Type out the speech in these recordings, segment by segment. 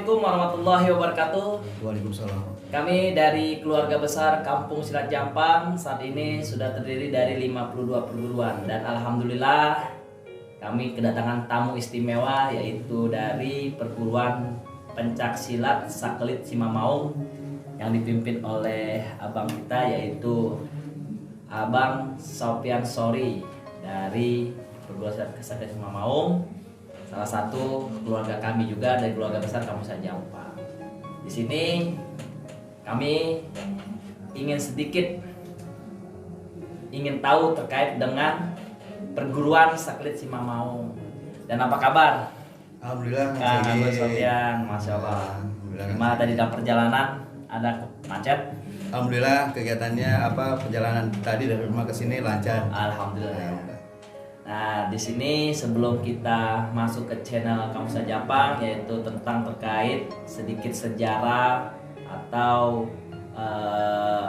Assalamualaikum warahmatullahi wabarakatuh. Waalaikumsalam. Kami dari keluarga besar Kampung Silat Jampang saat ini sudah terdiri dari 52 perguruan dan alhamdulillah kami kedatangan tamu istimewa yaitu dari perguruan pencak silat Sakelit Simamaung yang dipimpin oleh abang kita yaitu Abang Sopian Sori dari perguruan silat Sakelit Simamaung. Salah satu keluarga kami juga dari keluarga besar Kampung Silat Jampang. Di sini kami ingin tahu terkait dengan perguruan Sakelit Simamaung. Dan apa kabar? Alhamdulillah. Kang Agus Sofian, masya Allah. Gimana tadi dalam perjalanan? Ada macet? Alhamdulillah kegiatannya perjalanan tadi dari rumah ke sini lancar. Alhamdulillah. Nah, di sini sebelum kita masuk ke channel Kampung Silat Jampang yaitu tentang terkait sedikit sejarah atau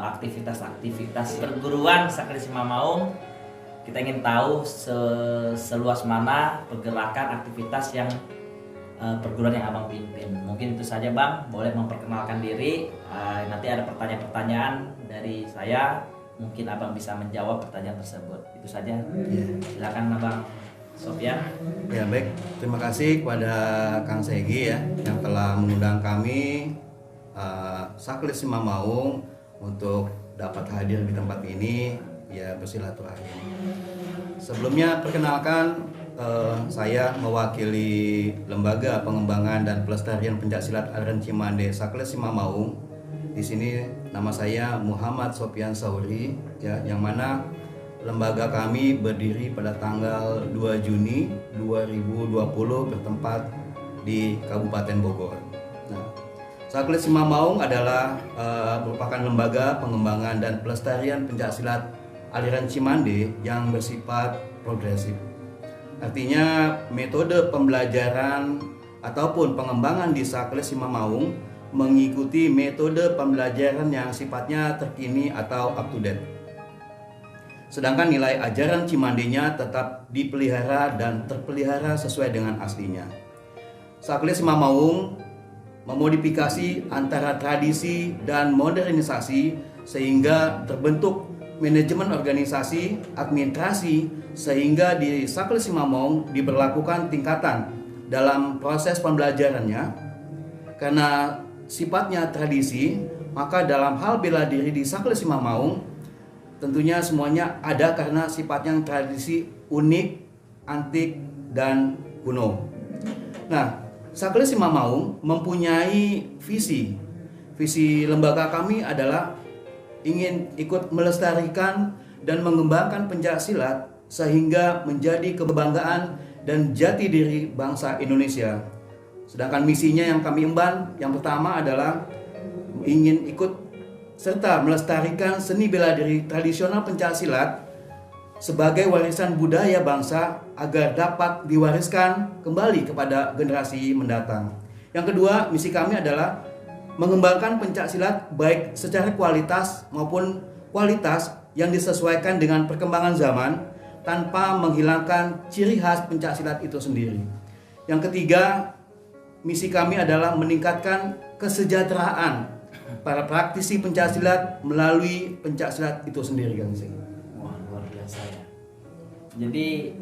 aktivitas-aktivitas perguruan Sakelit Simamaung, kita ingin tahu seluas mana pergerakan aktivitas yang perguruan yang abang pimpin. Mungkin itu saja bang, boleh memperkenalkan diri. Nanti ada pertanyaan-pertanyaan dari saya. Mungkin abang bisa menjawab pertanyaan tersebut. Itu saja. Silakan abang Sofian. Ya baik, terima kasih kepada Kang Segi ya yang telah mengundang kami Sakelit Simamaung untuk dapat hadir di tempat ini ya bersilaturahim. Sebelumnya perkenalkan, saya mewakili Lembaga Pengembangan dan Pelestarian Pencaksilat Aliran Cimande Sakelit Simamaung. Di sini nama saya Muhammad Sopian Sauri ya, yang mana lembaga kami berdiri pada tanggal 2 Juni 2020 bertempat di Kabupaten Bogor. Nah, Sakelit Simamaung adalah merupakan lembaga pengembangan dan pelestarian pencaksilat aliran Cimande yang bersifat progresif. Artinya metode pembelajaran ataupun pengembangan di Sakelit Simamaung mengikuti metode pembelajaran yang sifatnya terkini atau up to date. Sedangkan nilai ajaran Cimandenya tetap dipelihara dan terpelihara sesuai dengan aslinya. Sakelit Simamaung memodifikasi antara tradisi dan modernisasi sehingga terbentuk manajemen organisasi, administrasi, sehingga di Sakelit Simamaung diberlakukan tingkatan dalam proses pembelajarannya. Karena sifatnya tradisi, maka dalam hal bela diri di Sakelit Simamaung tentunya semuanya ada karena sifatnya tradisi unik, antik, dan kuno. Nah, Sakelit Simamaung mempunyai visi. Visi lembaga kami adalah ingin ikut melestarikan dan mengembangkan pencaksilat sehingga menjadi kebanggaan dan jati diri bangsa Indonesia. Sedangkan misinya yang kami emban, yang pertama adalah ingin ikut serta melestarikan seni bela diri tradisional pencaksilat sebagai warisan budaya bangsa agar dapat diwariskan kembali kepada generasi mendatang. Yang kedua, misi kami adalah mengembangkan pencaksilat baik secara kualitas maupun kualitas yang disesuaikan dengan perkembangan zaman tanpa menghilangkan ciri khas pencaksilat itu sendiri. Yang ketiga, misi kami adalah meningkatkan kesejahteraan para praktisi pencaksilat melalui pencaksilat itu sendiri, Kang Segi. Wah, luar biasa ya. Jadi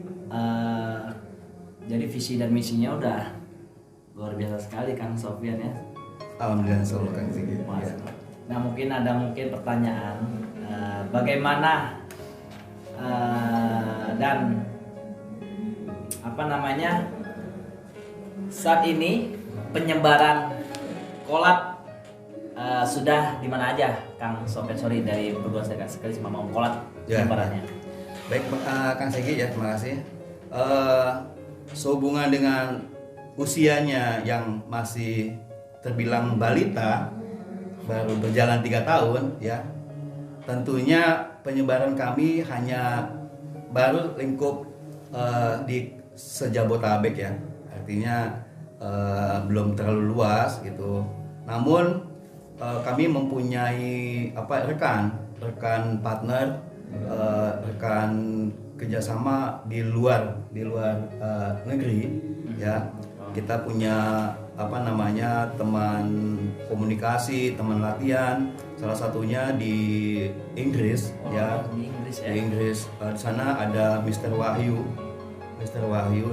visi dan misinya udah luar biasa sekali Kang Sofian ya. Alhamdulillah selalu Kang Segi. Ya. Nah mungkin ada pertanyaan bagaimana dan saat ini penyebaran kolat sudah di mana aja Kang Sofian Sori dari perguruan Sakelit Simamaung kolat penyebarannya? Baik Kang Segi ya, terima kasih. Sehubungan dengan usianya yang masih terbilang balita, baru berjalan 3 tahun ya, tentunya penyebaran kami hanya baru lingkup di sejabotabek ya, artinya belum terlalu luas gitu. Namun kami mempunyai rekan partner, rekan kerjasama di luar negeri ya. Kita punya teman komunikasi, teman latihan, salah satunya di Inggris ya. Di Inggris ya. Di Inggris. Di sana ada Mr. Wahyu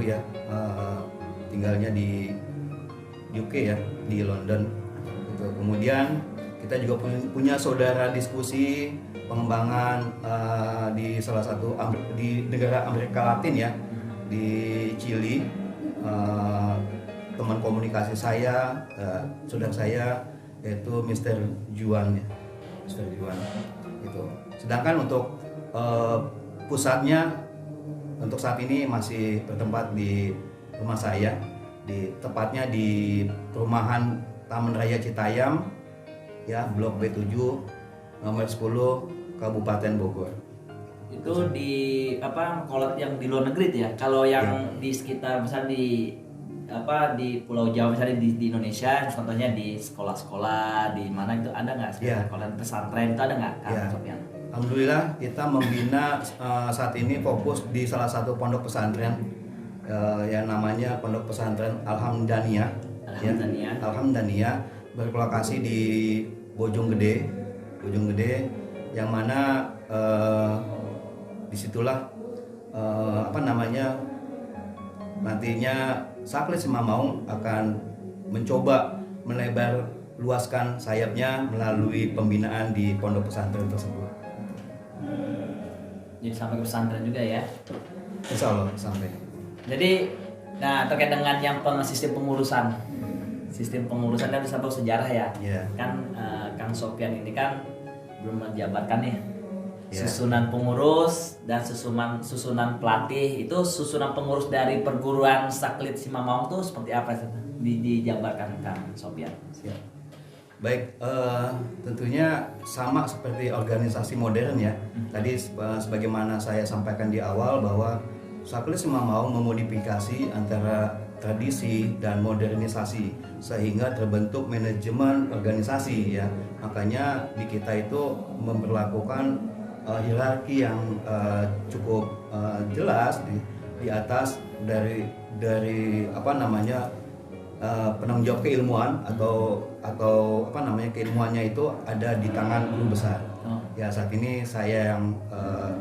ya, tinggalnya di UK ya, di London gitu. Kemudian kita juga punya saudara diskusi pengembangan di salah satu di negara Amerika Latin ya, di Chili. Teman komunikasi saya, saudara saya, yaitu Mr. Juan ya, Mr. Juan gitu. Sedangkan untuk pusatnya untuk saat ini masih bertempat di rumah saya, tepatnya di perumahan Taman Raya Citayam ya, Blok B7 nomor 10 Kabupaten Bogor. Itu di kalau yang di luar negeri ya. Kalau yang di sekitar misalnya di Pulau Jawa misalnya di Indonesia, contohnya di sekolah-sekolah di mana itu ada nggak sekolah pesantren itu ada nggak Kang Sopyan? Alhamdulillah kita membina saat ini fokus di salah satu pondok pesantren yang namanya Pondok Pesantren Alhamdaniyah. Alhamdaniyah berlokasi di Bojonggede, yang mana disitulah nantinya Saklit Simamaung akan mencoba melebar luaskan sayapnya melalui pembinaan di pondok pesantren tersebut. Jadi sampai ke pesantren juga ya. Insya Allah sampai. Jadi, terkait dengan yang sistem pengurusan kan bisa tahu sejarah ya. Yeah. Kan Kang Sopyan ini kan belum menjabatkan nih. Yeah. Susunan pengurus dan susunan pelatih itu susunan pengurus dari perguruan Saklit Simamaung itu seperti apa dijabarkan Kang Sopyan? Siap. Baik, tentunya sama seperti organisasi modern ya. Tadi sebagaimana saya sampaikan di awal bahwa Saklit Simamaung memodifikasi antara tradisi dan modernisasi sehingga terbentuk manajemen organisasi ya. Makanya di kita itu memperlakukan hierarki yang cukup jelas di atas dari penanggung jawab keilmuan atau keilmuannya itu ada di tangan guru besar. Ya saat ini saya yang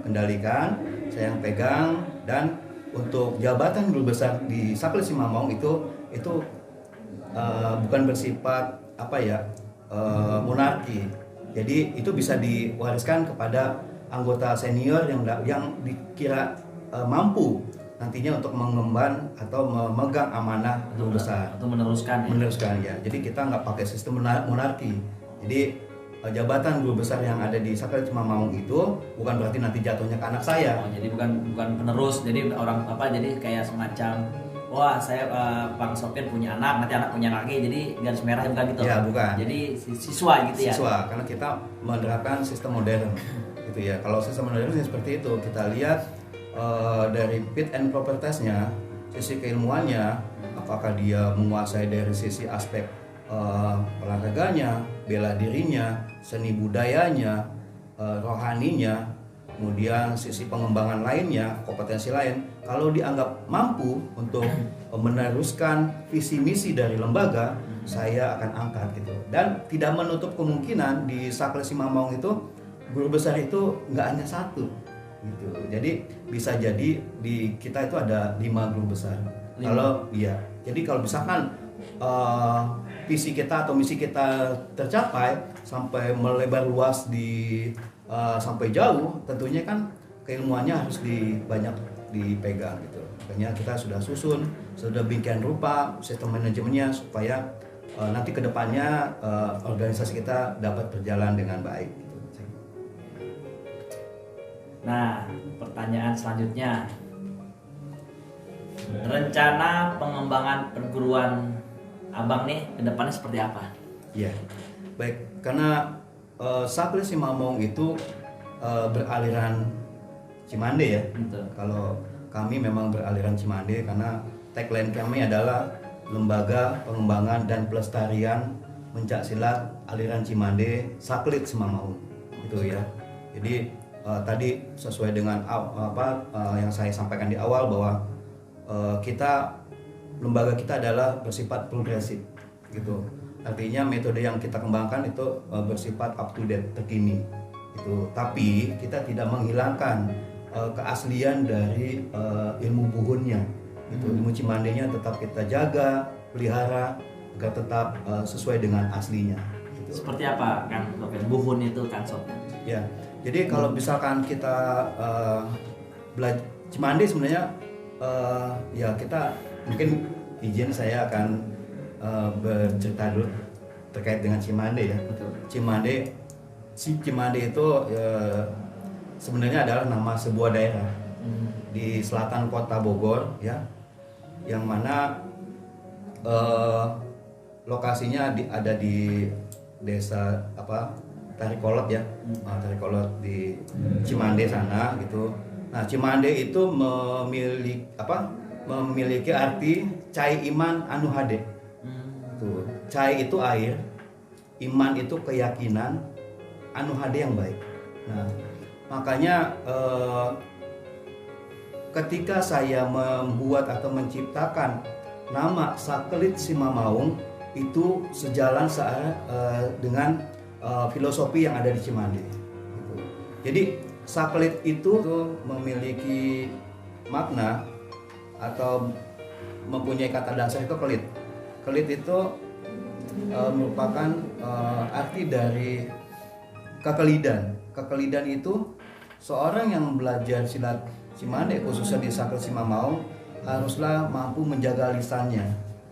kendalikan, saya yang pegang, dan untuk jabatan guru besar di Saklit Simamaung itu bukan bersifat monarki. Jadi itu bisa diwariskan kepada anggota senior yang dikira mampu nantinya untuk mengemban atau memegang amanah guru besar atau meneruskan ya. Jadi kita nggak pakai sistem monarki. Jadi jabatan guru besar yang ada di Saklit Simamaung itu bukan berarti nanti jatuhnya ke anak saya. Jadi bukan penerus. Jadi jadi kayak semacam saya Bang Sopyan punya anak, nanti anak punya anak lagi, jadi garis merah bukan gitu. Ya, bukan. Jadi siswa gitu ya. Siswa, karena kita menerapkan sistem modern gitu ya. Kalau sistem modern seperti itu, kita lihat dari fit and proper testnya, sisi keilmuannya, apakah dia menguasai dari sisi aspek olahraganya, bela dirinya, seni budayanya, rohaninya, kemudian sisi pengembangan lainnya, kompetensi lain. Kalau dianggap mampu untuk meneruskan visi misi dari lembaga, saya akan angkat gitu. Dan tidak menutup kemungkinan di Saklit Simamaung itu guru besar itu nggak hanya satu gitu. Jadi bisa jadi di kita itu ada 5 guru besar. Jadi kalau misalkan visi kita atau misi kita tercapai sampai melebar luas sampai jauh, tentunya kan keilmuannya harus banyak dipegang gitu. Makanya kita sudah bikin rupa sistem manajemennya supaya nanti kedepannya organisasi kita dapat berjalan dengan baik gitu. Nah, pertanyaan selanjutnya, rencana pengembangan perguruan Abang nih kedepannya seperti apa? Iya, baik, karena Saklit Simamaung itu beraliran Cimande ya. Betul. Kalau kami memang beraliran Cimande karena tagline kami adalah Lembaga Pengembangan dan Pelestarian Pencak Silat Aliran Cimande Saklit Simamaung itu ya. Jadi tadi sesuai dengan yang saya sampaikan di awal bahwa kita lembaga kita adalah bersifat progresif gitu. Artinya metode yang kita kembangkan itu bersifat up to date, terkini itu. Tapi kita tidak menghilangkan keaslian dari ilmu buhunnya itu. Ilmu Cimandenya tetap kita jaga, pelihara agar tetap sesuai dengan aslinya gitu. Seperti apa Kang Sofyan buhun itu Kang Sofyan? Ya, jadi kalau misalkan kita belajar Cimande sebenarnya ya kita mungkin izin saya akan bercerita dulu terkait dengan Cimande ya. Betul. Cimande itu sebenarnya adalah nama sebuah daerah di selatan kota Bogor ya, yang mana lokasinya ada di desa Tarikolot ya, Tarikolot di Cimande sana gitu. Nah, Cimande itu memiliki arti cai iman anu hade. Tuh, cai itu air, iman itu keyakinan, anu hade yang baik. Nah, makanya ketika saya membuat atau menciptakan nama Sakelit Simamaung itu sejalan dengan filosofi yang ada di Cimande. Gitu. Jadi Sakelit itu memiliki makna atau mempunyai kata dasar itu kelit. Kelit itu merupakan arti dari kekelidan. Kekelidan itu seorang yang belajar silat Cimande khususnya di Sakelit Simamaung haruslah mampu menjaga lisannya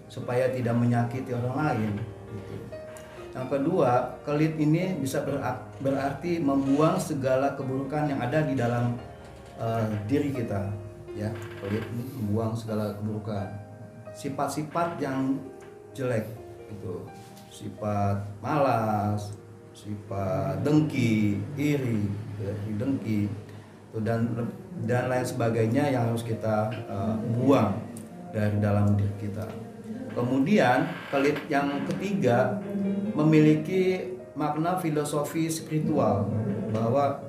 supaya tidak menyakiti orang lain. Gitu. Yang kedua, kelit ini bisa berarti membuang segala keburukan yang ada di dalam diri kita. Ya, kelit membuang segala keburukan, sifat-sifat yang jelek itu, sifat malas, sifat dengki, iri, dengki, dan lain sebagainya yang harus kita buang dari dalam diri kita. Kemudian kelit yang ketiga memiliki makna filosofi spiritual bahwa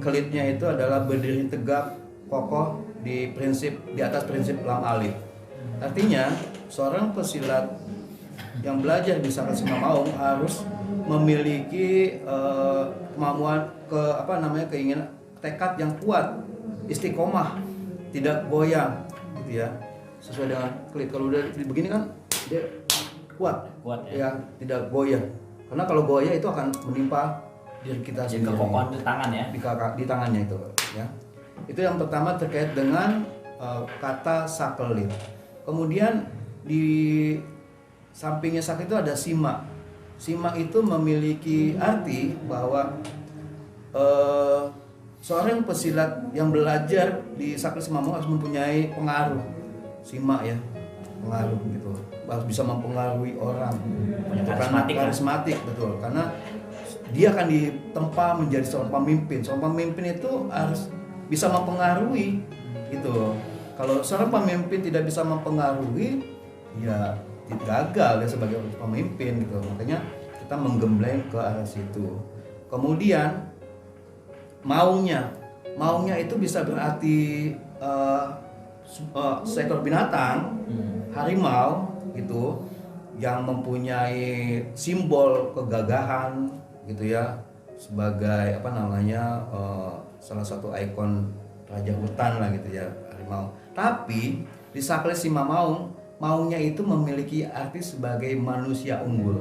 kelitnya itu adalah berdiri tegak kokoh di atas prinsip lam alif. Artinya seorang pesilat yang belajar di Sakelit Simamaung harus memiliki kemampuan keinginan tekad yang kuat, istiqomah, tidak goyang gitu ya. Sesuai dengan kelit, kalau udah begini kan dia kuat ya, tidak goyah. Karena kalau goyah itu akan menimpa diri kita sendiri. Kekokohan di tangan ya. Di tangannya itu ya. Itu yang pertama terkait dengan kata sakelit. Kemudian di sampingnya sakelit itu ada sima. Sima itu memiliki arti bahwa seorang pesilat yang belajar di Sakelit Simamaung harus mempunyai pengaruh. Sima ya, pengaruh gitu. Harus bisa mempengaruhi orang. Karismatik betul. Karena dia akan ditempa menjadi seorang pemimpin. Seorang pemimpin itu harus bisa mempengaruhi gitu. Kalau seorang pemimpin tidak bisa mempengaruhi, ya gagal ya sebagai pemimpin gitu. Makanya kita menggembleng ke arah situ. Kemudian maunya itu bisa berarti seekor binatang, harimau gitu, yang mempunyai simbol kegagahan gitu ya, sebagai salah satu ikon raja hutan lah gitu ya, harimau. Tapi di Sakelit Simamaung, maunya itu memiliki arti sebagai manusia unggul.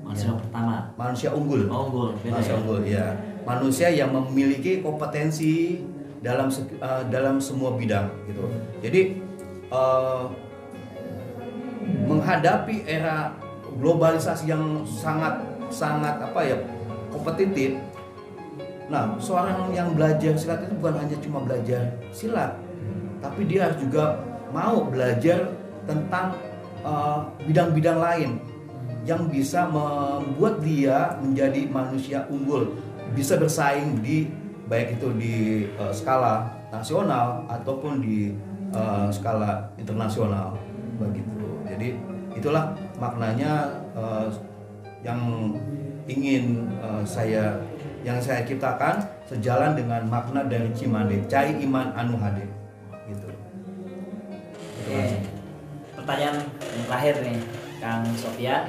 Manusia pertama. Manusia unggul. Manusia unggul ya. Manusia yang memiliki kompetensi dalam semua bidang gitu. Jadi menghadapi era globalisasi yang sangat kompetitif. Nah, seorang yang belajar silat itu bukan hanya cuma belajar silat, tapi dia harus juga mau belajar tentang bidang-bidang lain yang bisa membuat dia menjadi manusia unggul, bisa bersaing baik itu di skala nasional ataupun di skala internasional begitu. Jadi itulah maknanya yang ingin saya ciptakan sejalan dengan makna dari Cimande, cai iman anu hade gitu. pertanyaan yang terakhir nih, Kang Sofyan.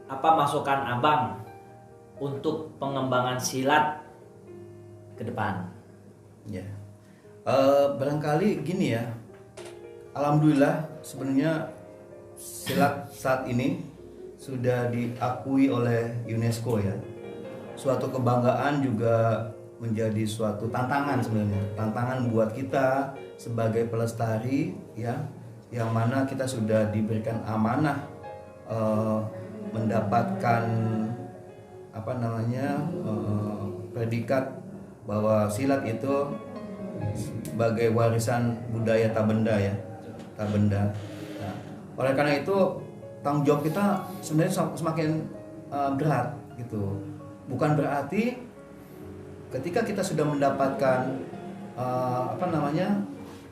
Apa masukan Abang untuk pengembangan silat ke depan? Ya, barangkali gini ya. Alhamdulillah sebenarnya silat saat ini sudah diakui oleh UNESCO ya. Suatu kebanggaan juga menjadi suatu tantangan sebenarnya. Tantangan buat kita sebagai pelestari ya, yang mana kita sudah diberikan amanah mendapatkan predikat bahwa silat itu sebagai warisan budaya Tabenda ya, Tabenda. Nah, oleh karena itu tanggung jawab kita sebenarnya semakin berat gitu. Bukan berarti ketika kita sudah mendapatkan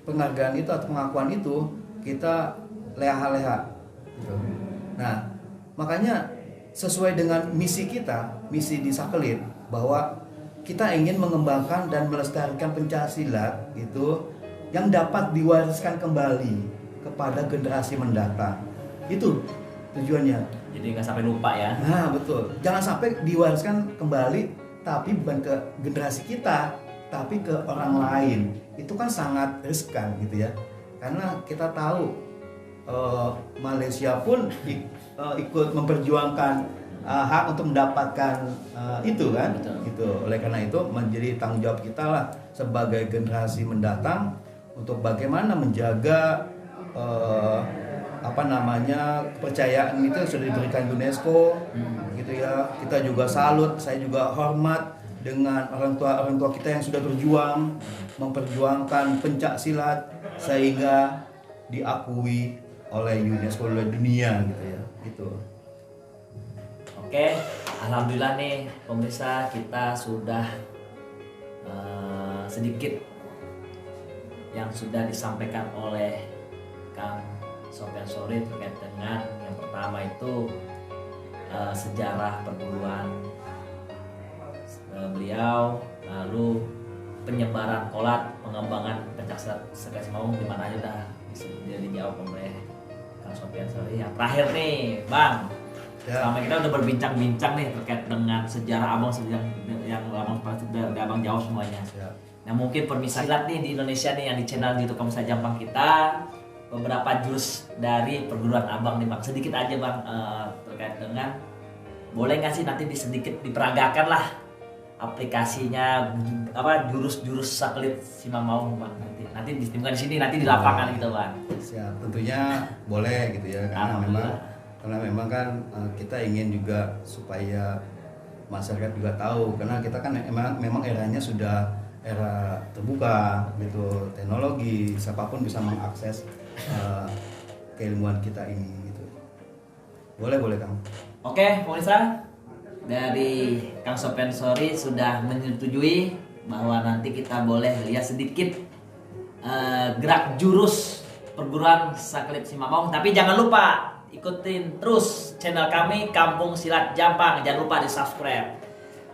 penghargaan itu atau pengakuan itu kita leha-leha gitu. Nah, makanya sesuai dengan misi kita, misi di Sakelit, bahwa kita ingin mengembangkan dan melestarikan pencaksilat itu yang dapat diwariskan kembali kepada generasi mendatang. Itu tujuannya. Jadi nggak sampai lupa ya. Nah betul, jangan sampai diwariskan kembali, tapi bukan ke generasi kita, tapi ke orang lain. Itu kan sangat riskan gitu ya, karena kita tahu Malaysia pun ikut memperjuangkan hak untuk mendapatkan itu kan. Betul. Gitu. Oleh karena itu menjadi tanggung jawab kita lah sebagai generasi mendatang untuk bagaimana menjaga kepercayaan itu sudah diberikan UNESCO gitu ya. Kita juga salut, saya juga hormat dengan orang tua kita yang sudah berjuang memperjuangkan pencak silat sehingga diakui oleh UNESCO, oleh dunia gitu ya. Gitu. Oke, alhamdulillah nih pemirsa, kita sudah sedikit yang sudah disampaikan oleh Kang Sofyan Shorie terkait dengan yang pertama itu sejarah perguruan beliau, lalu penyebaran kolat, pengembangan pencaksilat Sekelis Maung di mana aja udah bisa dijawab oleh Kang Sofyan Shorie. Yang terakhir nih, Bang. Ya. Selama kita udah berbincang-bincang nih terkait dengan sejarah Abang yang Abang jawab semuanya. Ya. Nah mungkin permisah silat nih di Indonesia nih yang di channel YouTube Kamusa Jampang kita, beberapa jurus dari perguruan Abang nih Bang, sedikit aja Bang terkait dengan, boleh nggak sih nanti sedikit diperagakan lah aplikasinya jurus-jurus Sakelit Simamaung Bang, nanti bukan di sini, nanti di lapangan gitu Bang. Siap, tentunya boleh gitu ya, karena memang kan kita ingin juga supaya masyarakat juga tahu, karena kita kan memang eranya sudah era terbuka gitu, teknologi, siapapun bisa mengakses keilmuan kita ini gitu. Boleh Kang. Oke, pemirsa, dari Kang Sofyan Shorie sudah menyetujui bahwa nanti kita boleh lihat sedikit gerak jurus perguruan Sakelit Simamaung. Tapi jangan lupa ikutin terus channel kami Kampung Silat Jampang, jangan lupa di subscribe.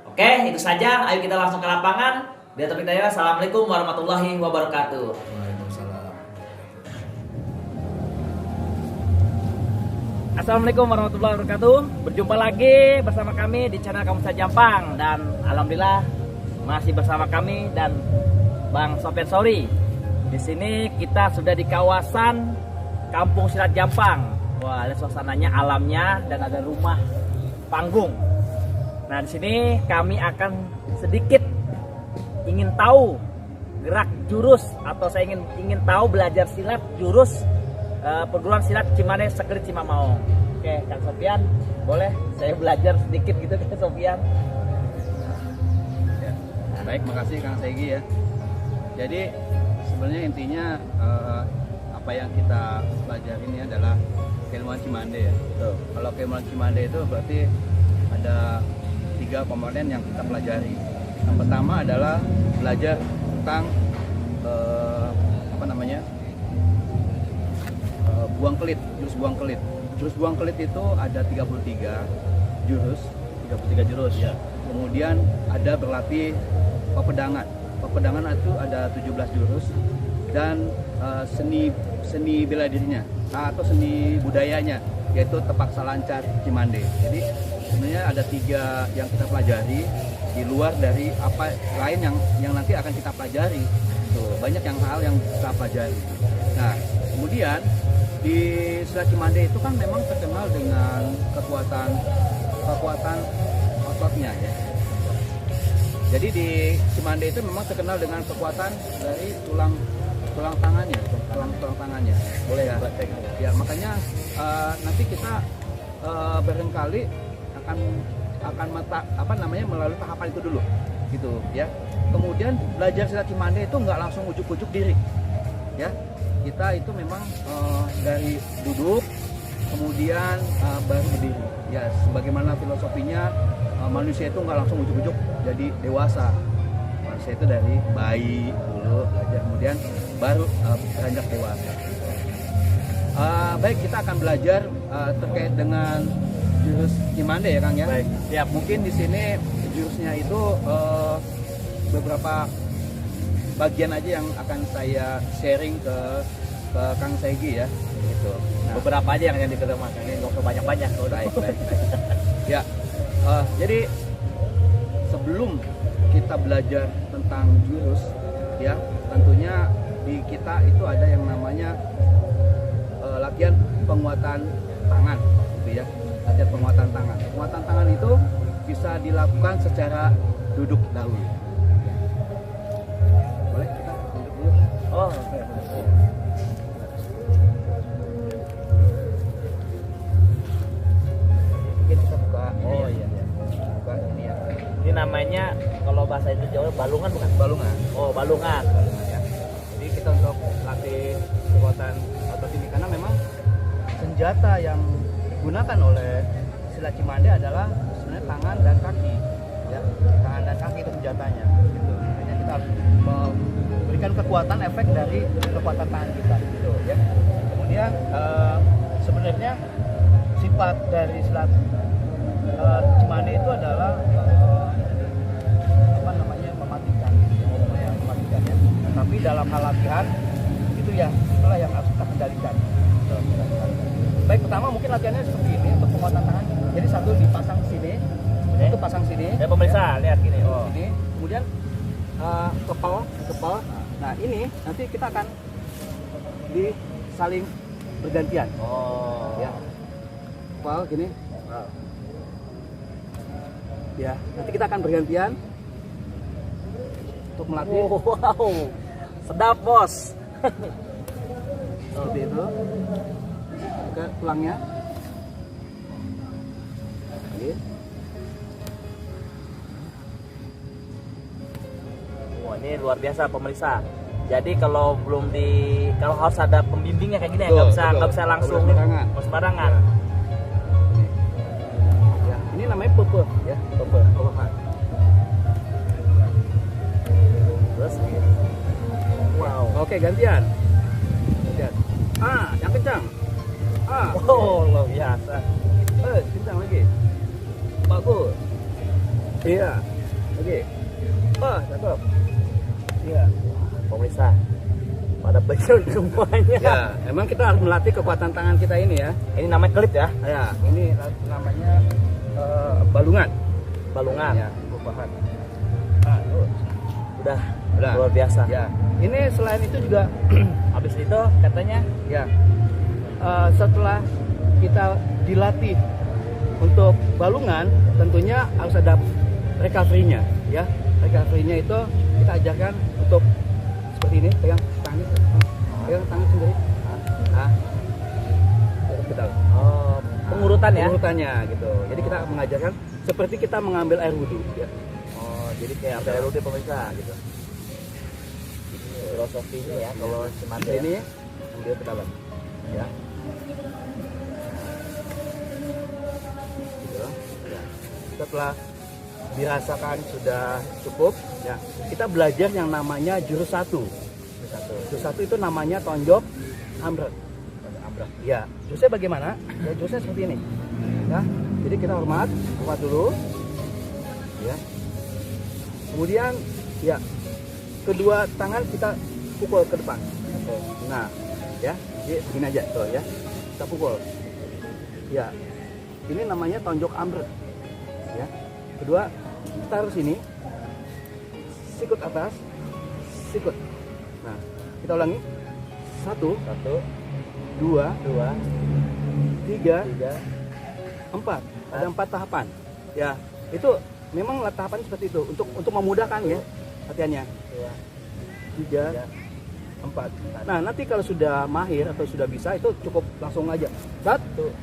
Oke, itu saja. Ayo kita langsung ke lapangan. Biar topik saya. Assalamualaikum warahmatullahi wabarakatuh. Waalaikumsalam. Assalamualaikum warahmatullahi wabarakatuh. Berjumpa lagi bersama kami di channel Kamusa Jampang, dan alhamdulillah masih bersama kami dan Bang Sofyan Shorie. Di sini kita sudah di kawasan Kampung Silat Jampang. Wah, lihat suasananya, alamnya, dan ada rumah panggung. Nah, di sini kami akan sedikit ingin tahu gerak jurus, atau saya ingin tahu belajar silat jurus perguruan silat Cimande Sakelit Simamaung. Oke, Kang Sofyan, boleh saya belajar sedikit gitu Kang Sofyan? Ya. Baik, makasih Kang Segi ya. Jadi sebenarnya intinya apa yang kita pelajari ini adalah keilmuan Cimande ya. Tuh. Kalau keilmuan Cimande itu berarti ada 3 komponen yang kita pelajari. Yang pertama adalah belajar tentang buang kelit, jurus buang kelit. Jurus buang kelit itu ada 33 jurus ya. Kemudian ada berlatih pepedangan. Pepedangan itu ada 17 jurus. dan seni bela dirinya atau seni budayanya, yaitu Tepak Salancar Cimande. Jadi sebenarnya ada 3 yang kita pelajari di luar dari apa lain yang nanti akan kita pelajari. Tuh, banyak hal yang kita pelajari. Nah, kemudian di Silat Cimande itu kan memang terkenal dengan kekuatan ototnya ya. Jadi di Cimande itu memang terkenal dengan kekuatan dari tulang tangannya. Boleh ya? Ya, makanya nanti kita barangkali akan melalui tahapan itu dulu, gitu ya. Kemudian belajar Silat Cimande itu nggak langsung ujuk-ujuk diri, ya. Kita itu memang dari duduk, kemudian baru berdiri. Ya, sebagaimana filosofinya manusia itu nggak langsung ujuk-ujuk jadi dewasa. Manusia itu dari bayi dulu belajar, kemudian baru beranjak dewasa. Baik, kita akan belajar terkait dengan jurus Cimande ya Kang ya. Baik, siap. Mungkin di sini jurusnya itu beberapa bagian aja yang akan saya sharing ke Kang Segi ya. Gitu. Nah, Beberapa aja yang diterima, ini nggak usah banyak-banyak. baik. Ya, jadi sebelum kita belajar tentang jurus, ya tentunya di kita itu ada yang namanya latihan penguatan tangan, gitu ya. Latihan penguatan tangan. Penguatan tangan itu bisa dilakukan secara duduk dahulu. Boleh kita duduk dulu? Oh, oke. Mungkin kita buka. Oh iya. Buka ini ya. Ini namanya kalau bahasa itu Jawa balungan bukan? Balungan. Oh, balungan. Ya. Jadi kita untuk latih kekuatan otot ini karena memang senjata yang digunakan oleh Silat Cimande adalah sebenarnya tangan dan kaki, ya. Tangan dan kaki itu senjatanya, gitu. Makanya kita harus memberikan kekuatan efek dari kekuatan tangan kita, gitu, ya. Kemudian sebenarnya sifat dari Silat Cimande itu adalah mematikan, ya. Tapi dalam hal latihan itu ya itulah yang harus kita kendalikan. Baik, pertama mungkin latihannya seperti ini untuk penguatan tangan. Jadi satu dipasang sini, itu pasang sini. Ya pemirsa, lihat gini. Oh. Ini, kemudian kepal. Nah ini nanti kita akan saling bergantian. Oh. Ya, kepal gini. Wow. Ya, nanti kita akan bergantian untuk melatih. Wow. Sedap, Bos. Seperti itu. Ke tulangnya. Oke. Wah, ini luar biasa pemirsa. Jadi kalau harus ada pembimbingnya kayak gini ya, nggak bisa langsung sembarangan. Ya, ini namanya pepe ya, pepe. Terus wow. Oke, gantian. Yang kencang. Oh, luar biasa. Kencang lagi. Bagus. Iya. Oke. Cakep. Iya. Pemirsa, pada betul semuanya. Ya, emang kita harus melatih kekuatan tangan kita ini ya. Ini namanya klip ya? Ya, ini namanya balungan. Balungan. Ya, perubahan. Udah luar biasa. Ya. Ini selain itu juga Habis itu katanya ya setelah kita dilatih untuk balungan, tentunya harus ada recovery-nya ya. Recovery-nya itu kita ajarkan untuk seperti ini, pegang tangan sendiri. Nah, betul. oh, pengurutan ya. Pengurutannya gitu. Jadi kita mengajarkan seperti kita mengambil air wudhu ya. Oh, jadi kayak ambil air pemirsa gitu. Filosofinya ya kalau Cimande Ini ambil ke dalam ya. Gitu. Ya. Setelah dirasakan sudah cukup ya, kita belajar yang namanya jurus satu. Jurus satu itu namanya tonjok ambrek. Ya, jurusnya bagaimana? Ya, jurusnya seperti ini. Ya, jadi kita hormat dulu. Ya. Kemudian ya, kedua tangan kita pukul ke depan. Nah, ya, jadi begini aja tuh ya. Kita pukul. Ya. Ini namanya tonjok ambrek. Ya. Kedua, kita taruh sini. Sikut atas. Sikut. Nah, kita ulangi. 1 2 3 4. Ada 4 tahapan. Ya, itu memang tahapan seperti itu untuk memudahkan ya latihannya. 3 4. Nah, nanti kalau sudah mahir atau sudah bisa itu cukup langsung aja. 1.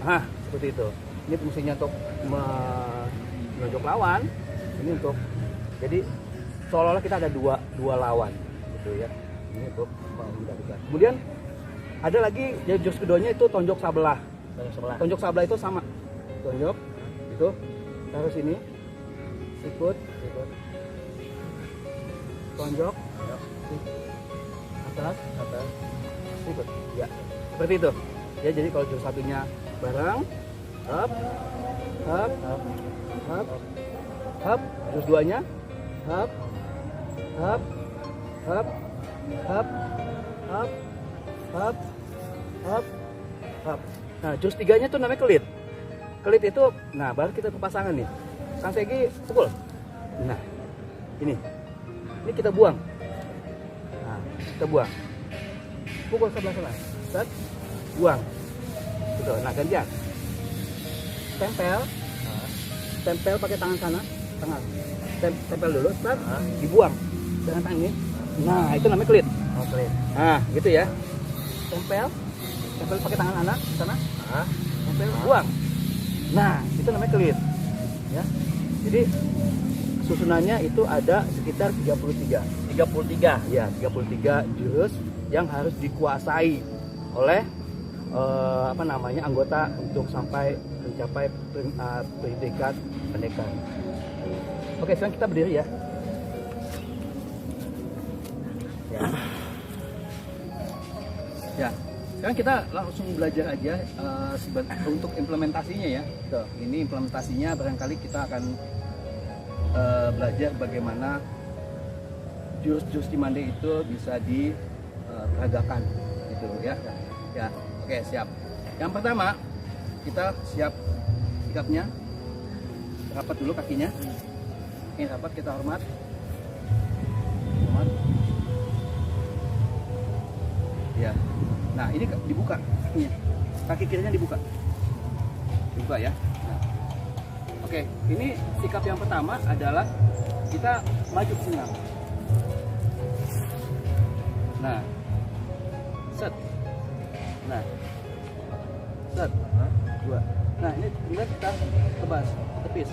Nah, seperti itu. Ini fungsinya untuk menonjok lawan. Ini untuk jadi seolah-olah kita ada dua lawan gitu ya. Ini untuk memudahkan. Kemudian ada lagi jurus keduanya itu tonjok sabelah. Tonjok sabelah itu sama. Tonjok itu taruh sini. Sikut. Tonjok. Atas. Sikut. Ya. Seperti itu. Ya, jadi kalau jurus satunya bareng, up. Jurus duanya, up. Nah, jurus tiganya tuh namanya kelit. Kelit itu, nah baru kita ke pasangan nih. Kang Segi pukul. Nah, ini kita buang. Nah, kita buang. Pukul sebelah. Set, buang. Gitu. Nah, gantian. Tempel pakai tangan sana, tempel dulu, set, dibuang dengan tangan ini. Nah, itu namanya kelit. Kelit. Nah, gitu ya. Tempel pakai tangan anak sana, tempel, buang. Nah, itu namanya kelit. Ya. Jadi susunannya itu ada sekitar 33. Ya, 33 jurus yang harus dikuasai oleh anggota untuk sampai mencapai predikat pendekar. Oke, sekarang kita berdiri ya. Ya, sekarang kita langsung belajar aja untuk implementasinya ya. Tuh, ini implementasinya barangkali kita akan belajar bagaimana jurus-jurus Cimande itu bisa diperagakan gitu ya. Ya, oke, siap. Yang pertama, kita siap sikapnya. Rapat dulu kakinya. Ini rapat, kita hormat. Ya. Nah, ini dibuka kakinya. Kaki kirinya dibuka. Dibuka ya. Nah. Oke, ini sikap yang pertama adalah kita maju ke sini. Nah. Set. Nah. Set. 2. Nah, ini kemudian kita tebas, tepis.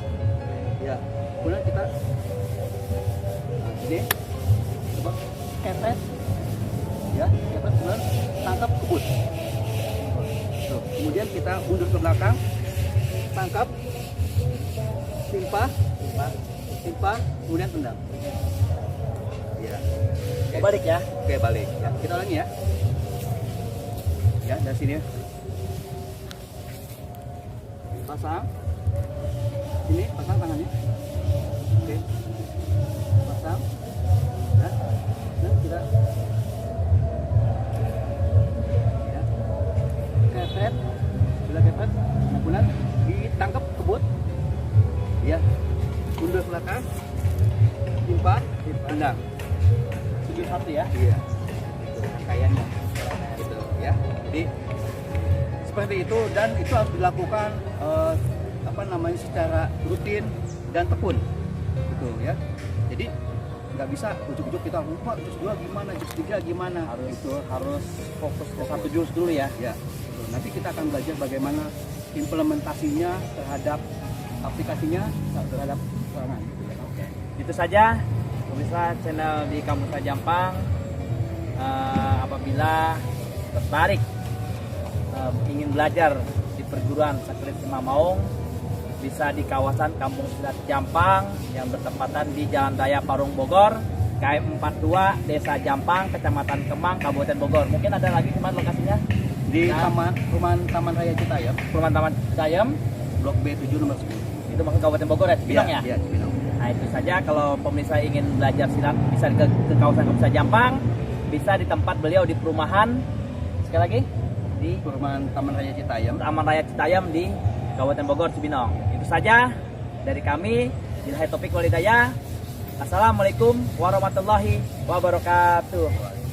Ya. Kemudian kita ini coba kepet. Ya, kepet, kemudian tangkap kebut. Tuh. Kemudian kita mundur ke belakang, tangkap, timpa, kemudian tendang. Ya. Oke. Balik ya. Oke, balik. Ya, kita ulangi ya. Ya, dari sini. Pasang. Sini, pasang tangannya. Oke. Pasang. Nah, kita ya. Kepet. Sudah kepet. Kemudian ditangkap kebut. Ya. Mundur ke belakang. Timpa, tendang. 1 ya. Iya. Rangkaiannya. Gitu ya. Jadi seperti itu, dan itu harus dilakukan secara rutin dan tekun gitu ya. Jadi nggak bisa ujuk-ujuk kita lupa jurus 2 gimana, jurus 3 gimana, harus fokus ke satu jurus dulu ya. Nanti kita akan belajar bagaimana implementasinya terhadap aplikasinya terhadap serangan gitu ya. Oke. Itu saja pemirsa channel di Kampus Jampang. Apabila tertarik ingin belajar di perguruan Saklit Simamaung, bisa di kawasan Kampung Silat Jampang yang bertempatan di Jalan Raya Parung Bogor, KM 42, Desa Jampang, Kecamatan Kemang, Kabupaten Bogor. Mungkin ada lagi teman lokasinya Di Perumahan Taman Raya Citayam, Perumahan Taman Citayam, Blok B7 nomor 10. itu masuk Kabupaten Bogor ya, Cibinong ya? Iya, Cibinong. Nah, itu saja. Kalau pemirsa ingin belajar silat bisa ke kawasan Kampus Jampang. bisa di tempat beliau di perumahan, sekali lagi, di Perumahan Taman Raya Citayam. Taman Raya Citayam di Kabupaten Bogor, Cibinong. Itu saja dari kami. Billahi taufik wal hidayah. Assalamualaikum warahmatullahi wabarakatuh.